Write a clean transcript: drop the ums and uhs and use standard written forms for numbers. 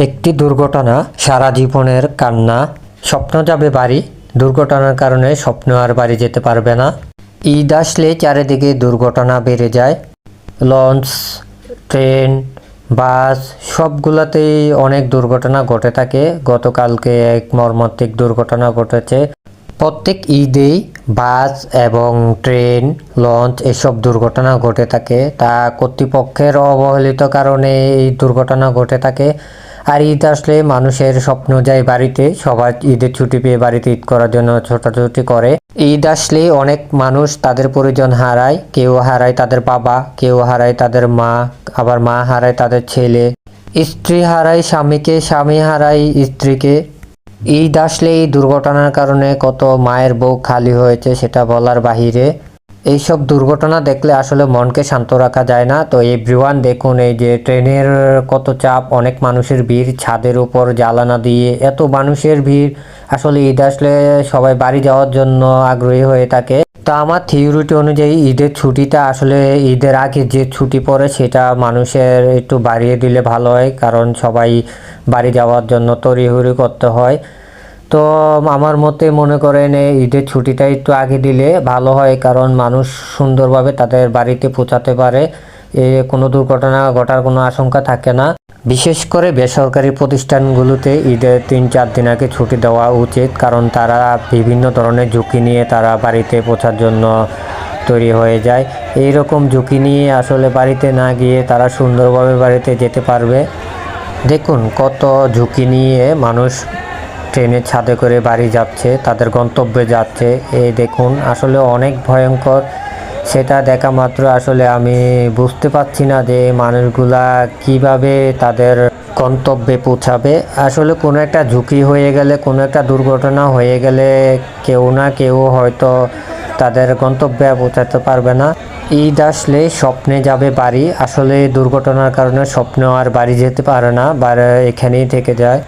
একটি দুর্ঘটনা সারা জীবনের কান্না। স্বপ্ন যাবে বাড়ি, দুর্ঘটনার কারণে স্বপ্ন আর বাড়ি যেতে পারবে না। ঈদ আসলে চারিদিকে দুর্ঘটনা বেড়ে যায়। লঞ্চ, ট্রেন, বাস সবগুলোতেই অনেক দুর্ঘটনা ঘটে থাকে। গতকালকে এক মর্মান্তিক দুর্ঘটনা ঘটেছে। প্রত্যেক ঈদেই বাস এবং ট্রেন, লঞ্চ এসব দুর্ঘটনা ঘটে থাকে। তা কর্তৃপক্ষের অবহেলিত কারণে এই দুর্ঘটনা ঘটে থাকে। আর ঈদ আসলে মানুষের স্বপ্ন যায় বাড়িতে, সবাই ঈদের ছুটি পেয়ে বাড়িতে ঈদ করার জন্য ছোটাছুটি করে। ঈদ আসলে অনেক মানুষ তাদের পরিজন হারায়, কেউ হারায় তাদের বাবা, কেউ হারায় তাদের মা, আবার মা হারায় তাদের ছেলে, স্ত্রী হারায় স্বামীকে, স্বামী হারায় স্ত্রীকে। ঈদ আসলে এই দুর্ঘটনার কারণে কত মায়ের বুক খালি হয়েছে সেটা বলার বাহিরে। এইসব দুর্ঘটনা দেখলে আসলে মনকে শান্ত রাখা যায় না। তো এভরিওয়ান দেখুন, এই যে ট্রেনের কত চাপ, অনেক মানুষের ভিড়, ছাদের উপর জানালা দিয়ে এত মানুষের ভিড়। আসলে ঈদ আসলে সবাই বাড়ি যাওয়ার জন্য আগ্রহী হয়ে থাকে। তা আমার থিওরিটি অনুযায়ী ঈদের ছুটিটা আসলে ঈদের আগে যে ছুটি পড়ে সেটা মানুষের একটু বাড়িয়ে দিলে ভালো হয়, কারণ সবাই বাড়ি যাওয়ার জন্য তড়িঘড়ি করতে হয়। তো আমার মতে মনে করেন ঈদের ছুটিটা একটু আগে দিলে ভালো হয়, কারণ মানুষ সুন্দরভাবে তাদের বাড়িতে পৌঁছাতে পারে। কোনো দুর্ঘটনা ঘটার কোনো আশঙ্কা থাকে না। বিশেষ করে বেসরকারি প্রতিষ্ঠানগুলোতে ঈদের 3-4 দিন আগে ছুটি দেওয়া উচিত, কারণ তারা বিভিন্ন ধরনের ঝুঁকি নিয়ে তারা বাড়িতে পৌঁছার জন্য তৈরি হয়ে যায়। এই রকম ঝুঁকি নিয়ে আসলে বাড়িতে না গিয়ে তারা সুন্দরভাবে বাড়িতে যেতে পারবে। দেখুন কত ঝুঁকি নিয়ে মানুষ ট্রেনের ছাদে করে বাড়ি যাচ্ছে, তাদের গন্তব্যে যাচ্ছে। এই দেখুন আসলে অনেক ভয়ঙ্কর। সেটা দেখা মাত্র আসলে আমি বুঝতে পারছি না যে মানুষগুলা কিভাবে তাদের গন্তব্যে পৌঁছাবে। আসলে কোনো একটা ঝুঁকি হয়ে গেলে, কোনো একটা দুর্ঘটনা হয়ে গেলে কেউ না কেউ হয়তো তাদের গন্তব্যে পৌঁছাতে পারবে না। ঈদ আসলে স্বপ্নে যাবে বাড়ি, আসলে দুর্ঘটনার কারণে স্বপ্ন আর বাড়ি যেতে পারে না, এখানেই থেকে যায়।